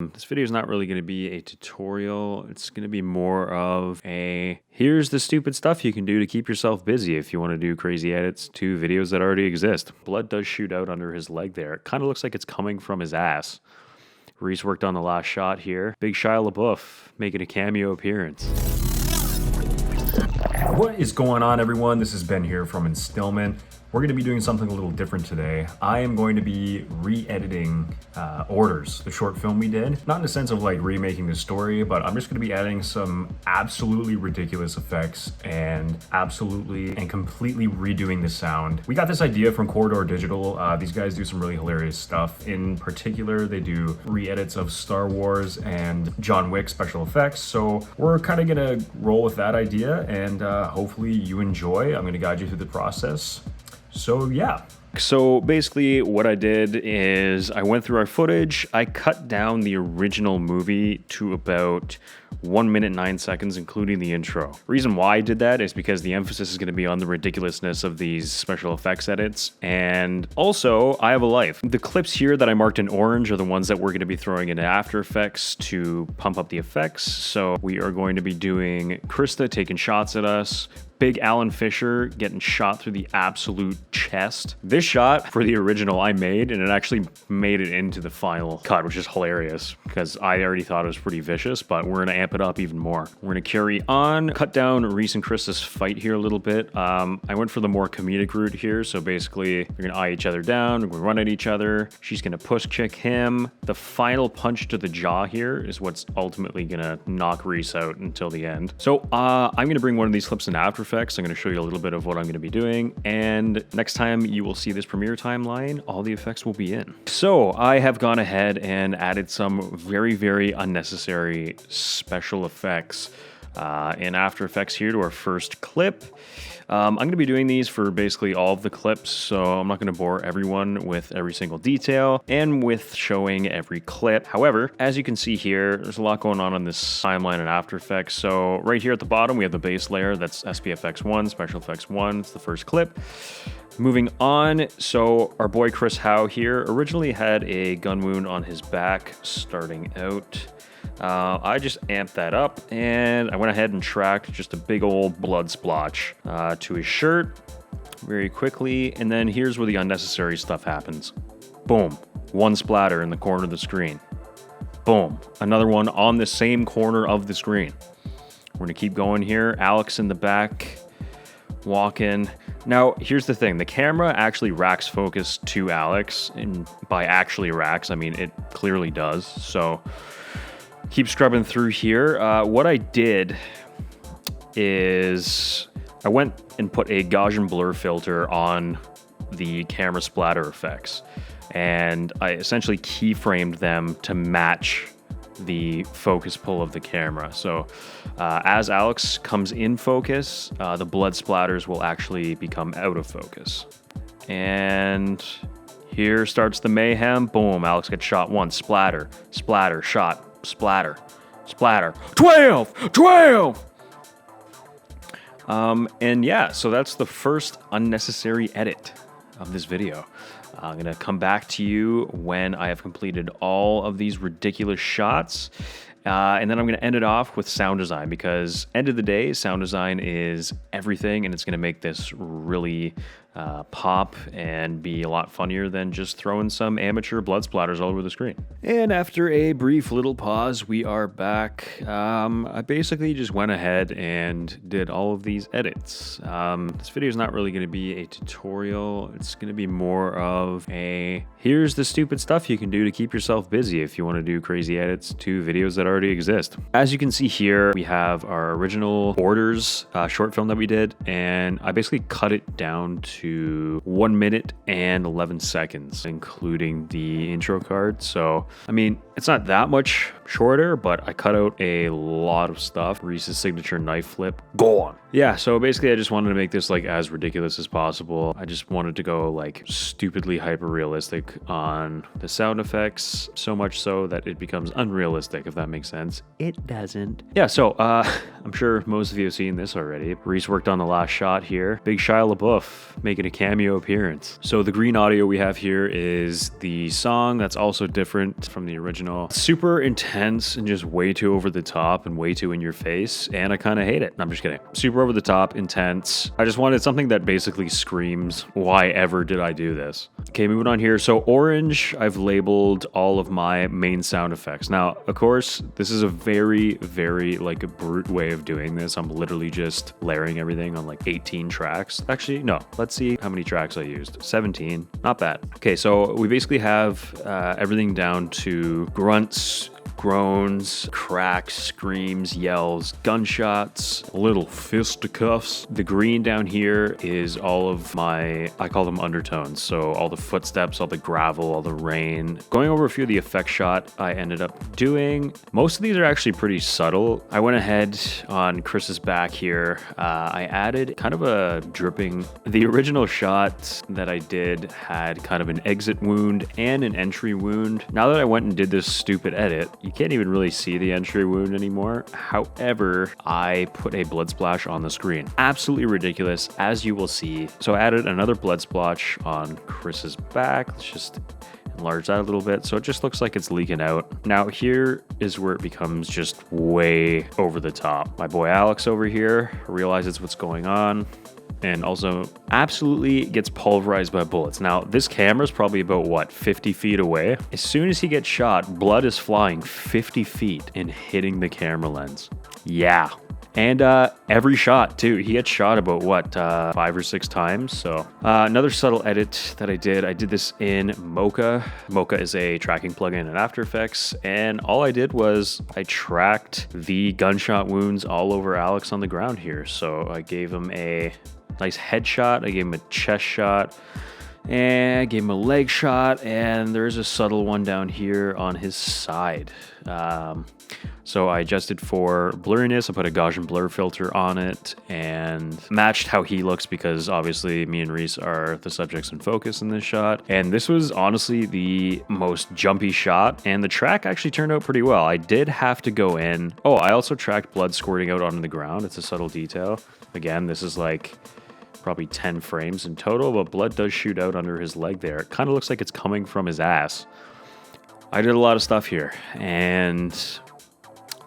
This video is not really going to be a tutorial. It's going to be more of a here's the stupid stuff you can do to keep yourself busy if you want to do crazy edits to videos that already exist. Blood does shoot out under his leg there. It kind of looks like it's coming from his ass. Reese worked on the last shot here. Big Shia LaBeouf making a cameo appearance. What is going on, everyone? This is Ben here from Instillment. We're going to be doing something a little different today. I am going to be re-editing Orders, the short film we did. Not in the sense of like remaking the story, but I'm just going to be adding some absolutely ridiculous effects and absolutely and completely redoing the sound. We got this idea from Corridor Digital. These guys do some really hilarious stuff. In particular, they do re-edits of Star Wars and John Wick special effects. So we're kind of going to roll with that idea, and hopefully you enjoy. I'm going to guide you through the process. So yeah. So basically what I did is I went through our footage. I cut down the original movie to about 1 minute 9 seconds, including the intro. Reason why I did that is because the emphasis is going to be on the ridiculousness of these special effects edits. And also, I have a life. The clips here that I marked in orange are the ones that we're going to be throwing into After Effects to pump up the effects. So we are going to be doing Krista taking shots at us. Big Alan Fisher getting shot through the absolute chest. This shot for the original I made, and it actually made it into the final cut, which is hilarious because I already thought it was pretty vicious, but we're gonna amp it up even more. We're gonna carry on, cut down Reese and Krista's fight here a little bit. I went for the more comedic route here, so basically they're gonna eye each other down, we're gonna run at each other. She's gonna push kick him. The final punch to the jaw here is what's ultimately gonna knock Reese out until the end. So I'm gonna bring one of these clips in After Effects. I'm going to show you a little bit of what I'm going to be doing, and next time you will see this premiere timeline, all the effects will be in. So I have gone ahead and added some very, very unnecessary special effects in After Effects here to our first clip. I'm going to be doing these for basically all of the clips, so I'm not going to bore everyone with every single detail and with showing every clip. However, as you can see here, there's a lot going on this timeline in After Effects. So right here at the bottom, we have the base layer. That's SPFX1, Special Effects 1. It's the first clip. Moving on, so our boy Chris Howe here originally had a gun wound on his back starting out. I just amped that up, and I went ahead and tracked just a big old blood splotch to his shirt very quickly, and then here's where the unnecessary stuff happens. Boom. One splatter in the corner of the screen. Boom. Another one on the same corner of the screen. We're going to keep going here. Alex in the back, walking. Now, here's the thing. The camera actually racks focus to Alex, and by actually racks, I mean it clearly does, so keep scrubbing through here. What I did is I went and put a Gaussian blur filter on the camera splatter effects, and I essentially keyframed them to match the focus pull of the camera. So as Alex comes in focus, the blood splatters will actually become out of focus. And here starts the mayhem. Boom, Alex gets shot once. Splatter, splatter, shot. Splatter, splatter, 12. And yeah, so that's the first unnecessary edit of this video. I'm gonna come back to you when I have completed all of these ridiculous shots. And then I'm going to end it off with sound design, because end of the day, sound design is everything, and it's going to make this really pop and be a lot funnier than just throwing some amateur blood splatters all over the screen. And after a brief little pause, we are back. I basically just went ahead and did all of these edits. This video is not really going to be a tutorial. It's going to be more of a here's the stupid stuff you can do to keep yourself busy if you want to do crazy edits to videos that already exist. As you can see here, we have our original Orders short film that we did, and I basically cut it down to 1 minute and 11 seconds, including the intro card. So, I mean, it's not that much shorter, but I cut out a lot of stuff. Reese's signature knife flip. Go on. Yeah, so basically I just wanted to make this like as ridiculous as possible. I just wanted to go like stupidly hyper realistic on the sound effects, so much so that it becomes unrealistic, if that makes sense. It doesn't. Yeah, so I'm sure most of you have seen this already. Reese worked on the last shot here. Big Shia LaBeouf making a cameo appearance. So the green audio we have here is the song that's also different from the original. Super intense and just way too over the top and way too in your face, and I kind of hate it. I'm just kidding. Super over the top, intense. I just wanted something that basically screams, why ever did I do this? Okay, moving on here. So orange, I've labeled all of my main sound effects. Now, of course, this is a very, very like a brute way of doing this. I'm literally just layering everything on like 18 tracks. Actually, no, let's see how many tracks I used. 17, not bad. Okay, so we basically have everything down to grunts, groans, cracks, screams, yells, gunshots, little fisticuffs. The green down here is all of my, I call them undertones. So all the footsteps, all the gravel, all the rain. Going over a few of the effect shot I ended up doing. Most of these are actually pretty subtle. I went ahead on Chris's back here. I added kind of a dripping. The original shot that I did had kind of an exit wound and an entry wound. Now that I went and did this stupid edit, you can't even really see the entry wound anymore. However, I put a blood splash on the screen. Absolutely ridiculous, as you will see. So I added another blood splash on Chris's back. Let's just enlarge that a little bit so it just looks like it's leaking out. Now here is where it becomes just way over the top. My boy Alex over here realizes what's going on and also absolutely gets pulverized by bullets. Now, this camera's probably about, what, 50 feet away? As soon as he gets shot, blood is flying 50 feet and hitting the camera lens. Yeah. And every shot, too. He gets shot about, what, 5 or 6 times? So another subtle edit that I did this in Mocha. Mocha is a tracking plugin in After Effects. And all I did was I tracked the gunshot wounds all over Alex on the ground here. So I gave him a nice headshot, I gave him a chest shot, and I gave him a leg shot, and there's a subtle one down here on his side. So I adjusted for blurriness, I put a Gaussian blur filter on it, and matched how he looks because obviously me and Reese are the subjects in focus in this shot. And this was honestly the most jumpy shot, and the track actually turned out pretty well. I did have to go in. Oh, I also tracked blood squirting out onto the ground. It's a subtle detail. Again, this is like probably 10 frames in total, but blood does shoot out under his leg there. It kind of looks like it's coming from his ass. I did a lot of stuff here, and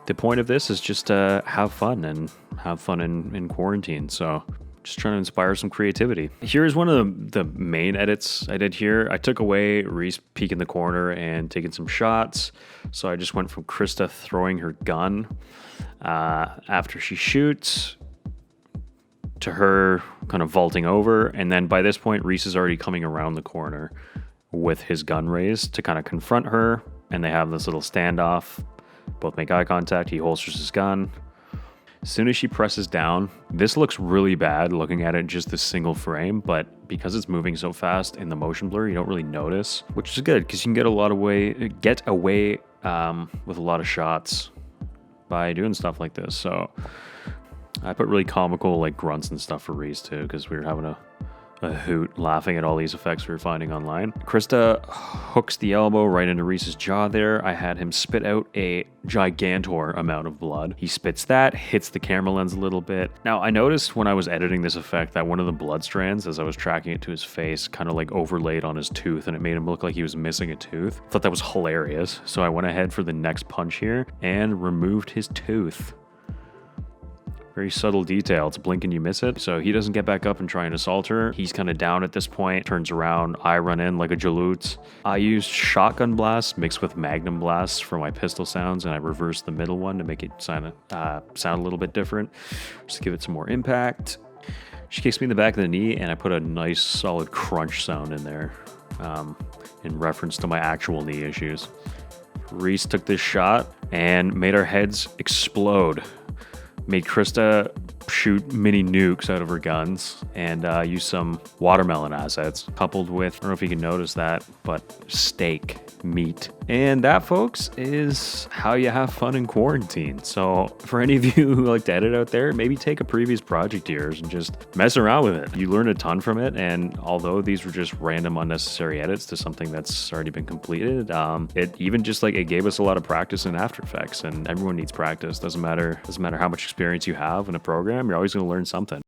the point of this is just to have fun and have fun in quarantine. So just trying to inspire some creativity. Here's one of the main edits I did here. I took away Reese peeking the corner and taking some shots. So I just went from Krista throwing her gun after she shoots to her kind of vaulting over. And then by this point, Reese is already coming around the corner with his gun raised to kind of confront her. And they have this little standoff. Both make eye contact. He holsters his gun. As soon as she presses down, this looks really bad looking at it in just a single frame, but because it's moving so fast in the motion blur, you don't really notice, which is good because you can get away with a lot of shots by doing stuff like this. So I put really comical like grunts and stuff for Reese too, because we were having a hoot laughing at all these effects we were finding online. Krista hooks the elbow right into Reese's jaw there. I had him spit out a gigantor amount of blood. He spits that, hits the camera lens a little bit. Now, I noticed when I was editing this effect that one of the blood strands, as I was tracking it to his face, kind of like overlaid on his tooth, and it made him look like he was missing a tooth. I thought that was hilarious. So I went ahead for the next punch here and removed his tooth. Very subtle detail. It's a blink and you miss it. So he doesn't get back up and try and assault her. He's kind of down at this point, turns around. I run in like a jaloot. I used shotgun blasts mixed with magnum blasts for my pistol sounds, and I reversed the middle one to make it sound a little bit different, just to give it some more impact. She kicks me in the back of the knee, and I put a nice solid crunch sound in there in reference to my actual knee issues. Reese took this shot and made our heads explode. Made Krista shoot mini nukes out of her guns and use some watermelon assets coupled with, I don't know if you can notice that, but steak meat. And that, folks, is how you have fun in quarantine. So for any of you who like to edit out there, maybe take a previous project of yours and just mess around with it. You learn a ton from it, and although these were just random unnecessary edits to something that's already been completed, it even just like it gave us a lot of practice in After Effects, and everyone needs practice. Doesn't matter how much experience you have in a program, you're always going to learn something.